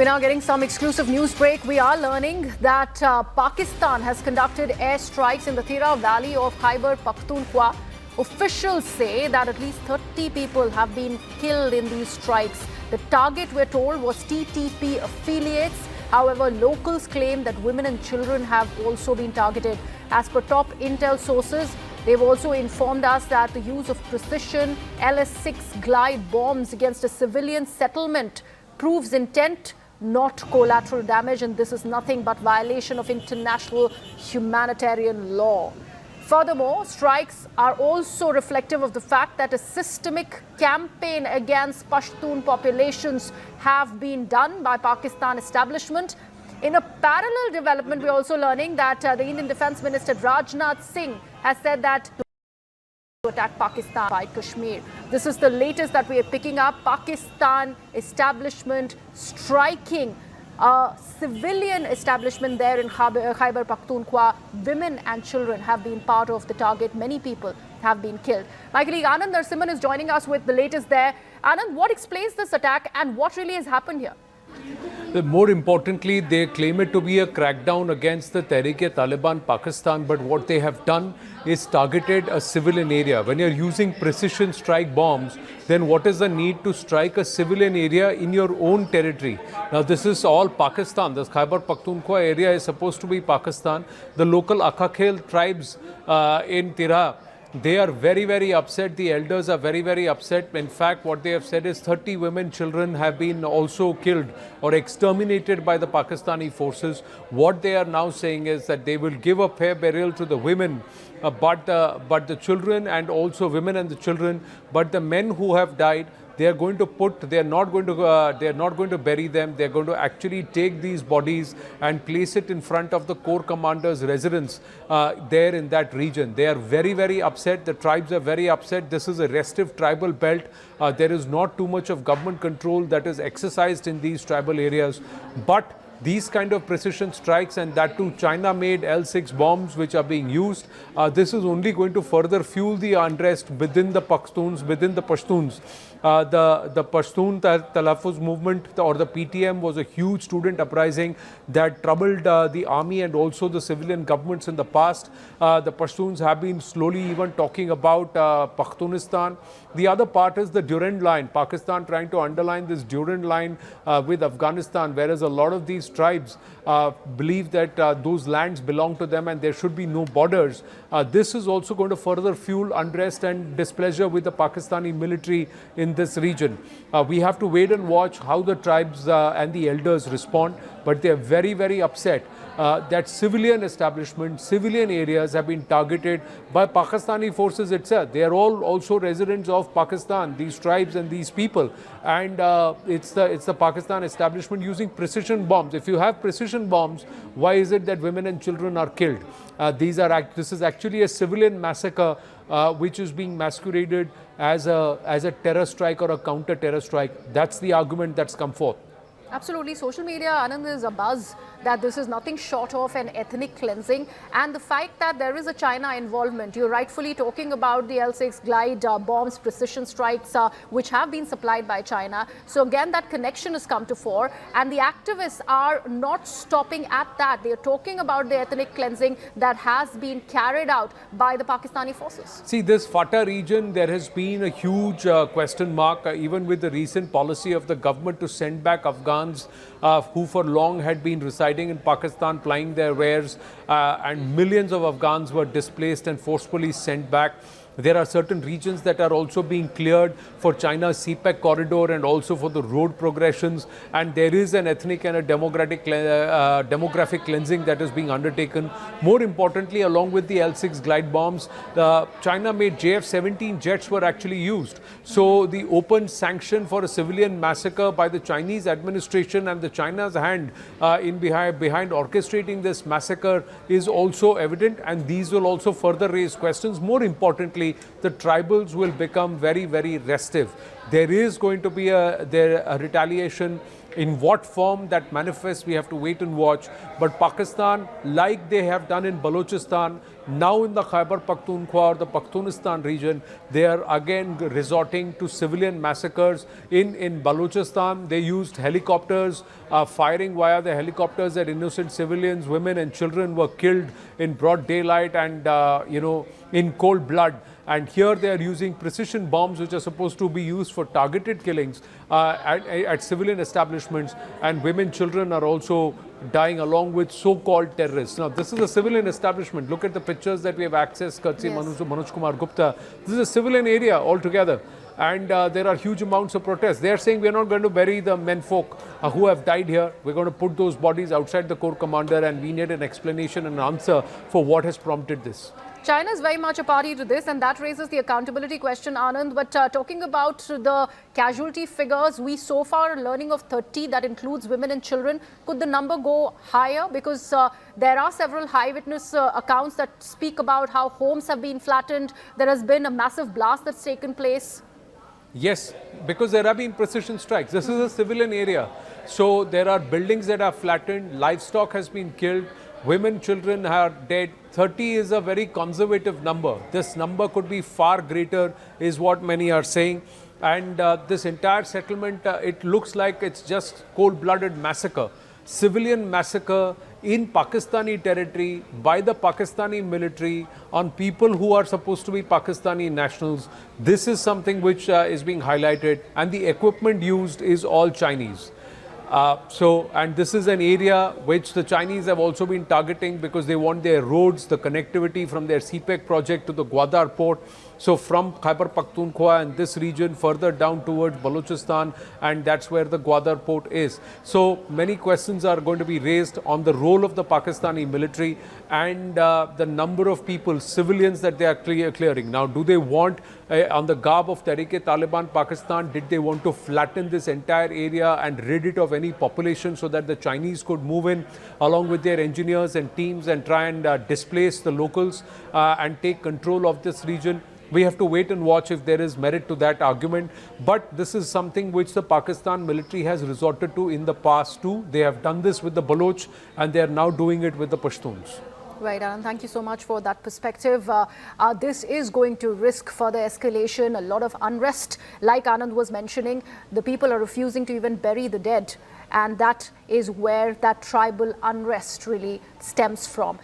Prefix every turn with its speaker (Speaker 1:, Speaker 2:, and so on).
Speaker 1: We're now getting some exclusive news break. We are learning that Pakistan has conducted airstrikes in the Tirah valley of Khyber Pakhtunkhwa. Officials say that at least 30 people have been killed in these strikes. The target, we're told, was TTP affiliates. However, locals claim that women and children have also been targeted. As per top intel sources, they've also informed us that the use of precision LS-6 glide bombs against a civilian settlement proves intent, not collateral damage, and this is nothing but violation of international humanitarian law. Furthermore, strikes are also reflective of the fact that a systemic campaign against Pashtun populations have been done by Pakistan establishment. In a parallel development, we're also learning that the Indian Defence Minister Rajnath Singh has said that to attack Pakistan by Kashmir. This is the latest that we are picking up. Pakistan establishment striking a civilian establishment there in Khyber Pakhtunkhwa. Women and children have been part of the target. Many people have been killed. My colleague Anand Narsimhan is joining us with the latest there. Anand, what explains this attack and what really has happened here?
Speaker 2: More importantly, they claim it to be a crackdown against the Tehrik-e-Taliban Pakistan, but what they have done is targeted a civilian area. When you're using precision strike bombs, then what is the need to strike a civilian area in your own territory? Now, this is all Pakistan. This Khyber Pakhtunkhwa area is supposed to be Pakistan. The local Akhakhel tribes in Tirah, they are very, very upset. The elders are very, very upset. In fact, what they have said is 30 women, children have been also killed or exterminated by the Pakistani forces. What they are now saying is that they will give a fair burial to the women, but the children and also women and the children, but the men who have died, they are not going to bury them. They are going to actually take these bodies and place it in front of the Corps Commander's residence there in that region. They are very, very upset. The tribes are very upset. This is a restive tribal belt. There is not too much of government control that is exercised in these tribal areas. But these kind of precision strikes, and that too China-made L6 bombs which are being used, this is only going to further fuel the unrest within the Pashtuns, The Pashtun Talaffuz movement, or the PTM, was a huge student uprising that troubled the army and also the civilian governments in the past. The Pashtuns have been slowly even talking about Pakhtunistan. The other part is the Durand line, Pakistan trying to underline this Durand line with Afghanistan, whereas a lot of these tribes believe that those lands belong to them and there should be no borders. This is also going to further fuel unrest and displeasure with the Pakistani military in this region. We have to wait and watch how the tribes and the elders respond, but they are very, very upset that civilian establishments, civilian areas have been targeted by Pakistani forces itself. They are all also residents of Pakistan, these tribes and these people, and it's the Pakistan establishment using precision bombs. If you have precision bombs, why is it that women and children are killed? This is actually a civilian massacre which is being masqueraded as a terror strike or a counter-terror strike. That's the argument that's come forth.
Speaker 1: Absolutely. Social media, Anand, is abuzz that this is nothing short of an ethnic cleansing, and the fact that there is a China involvement. You're rightfully talking about the L6 glide bombs, precision strikes, which have been supplied by China. So again, that connection has come to fore, and the activists are not stopping at that. They're talking about the ethnic cleansing that has been carried out by the Pakistani forces.
Speaker 2: See, this FATA region, there has been a huge question mark, even with the recent policy of the government to send back Afghans who for long had been residing in Pakistan, plying their wares, and millions of Afghans were displaced and forcefully sent back. There are certain regions that are also being cleared for China's CPEC corridor and also for the road progressions, and there is an ethnic and a demographic cleansing that is being undertaken. More importantly, along with the L6 glide bombs, China-made JF-17 jets were actually used. So the open sanction for a civilian massacre by the Chinese administration and the China's hand behind orchestrating this massacre is also evident, and these will also further raise questions. More importantly, the tribals will become very, very restive. There is going to be a retaliation. In what form that manifests, we have to wait and watch. But Pakistan, like they have done in Balochistan, now in the Khyber Pakhtunkhwa or the Pakhtunistan region, they are again resorting to civilian massacres. In Balochistan, they used helicopters, firing via the helicopters at innocent civilians. Women and children were killed in broad daylight and, in cold blood. And here they are using precision bombs which are supposed to be used for targeted killings at civilian establishments, and women, children are also dying along with so-called terrorists. Now, this is a civilian establishment. Look at the pictures that we have accessed, courtesy Manoj Kumar Gupta. This is a civilian area altogether. And there are huge amounts of protests. They are saying we are not going to bury the menfolk who have died here. We're going to put those bodies outside the Corps Commander, and we need an explanation and an answer for what has prompted this.
Speaker 1: China is very much a party to this, and that raises the accountability question, Anand. But talking about the casualty figures, we so far are learning of 30. That includes women and children. Could the number go higher? Because there are several eyewitness accounts that speak about how homes have been flattened. There has been a massive blast that's taken place.
Speaker 2: Yes, because there have been precision strikes. This is a civilian area. So there are buildings that are flattened, livestock has been killed, women, children are dead. 30 is a very conservative number. This number could be far greater, is what many are saying. And this entire settlement, it looks like it's just cold-blooded massacre. Civilian massacre in Pakistani territory by the Pakistani military on people who are supposed to be Pakistani nationals. This is something which is being highlighted, and the equipment used is all Chinese. And this is an area which the Chinese have also been targeting because they want their roads, the connectivity from their CPEC project to the Gwadar port. So from Khyber Pakhtunkhwa and this region further down towards Balochistan, and that's where the Gwadar port is. So many questions are going to be raised on the role of the Pakistani military and the number of people, civilians that they are clearing. Now, do they want, on the garb of Tehrik-e-Taliban Pakistan, did they want to flatten this entire area and rid it of any population so that the Chinese could move in along with their engineers and teams and try and displace the locals and take control of this region? We have to wait and watch if there is merit to that argument. But this is something which the Pakistan military has resorted to in the past too. They have done this with the Baloch and they are now doing it with the Pashtuns.
Speaker 1: Right, Anand, thank you so much for that perspective. This is going to risk further escalation, a lot of unrest. Like Anand was mentioning, the people are refusing to even bury the dead. And that is where that tribal unrest really stems from.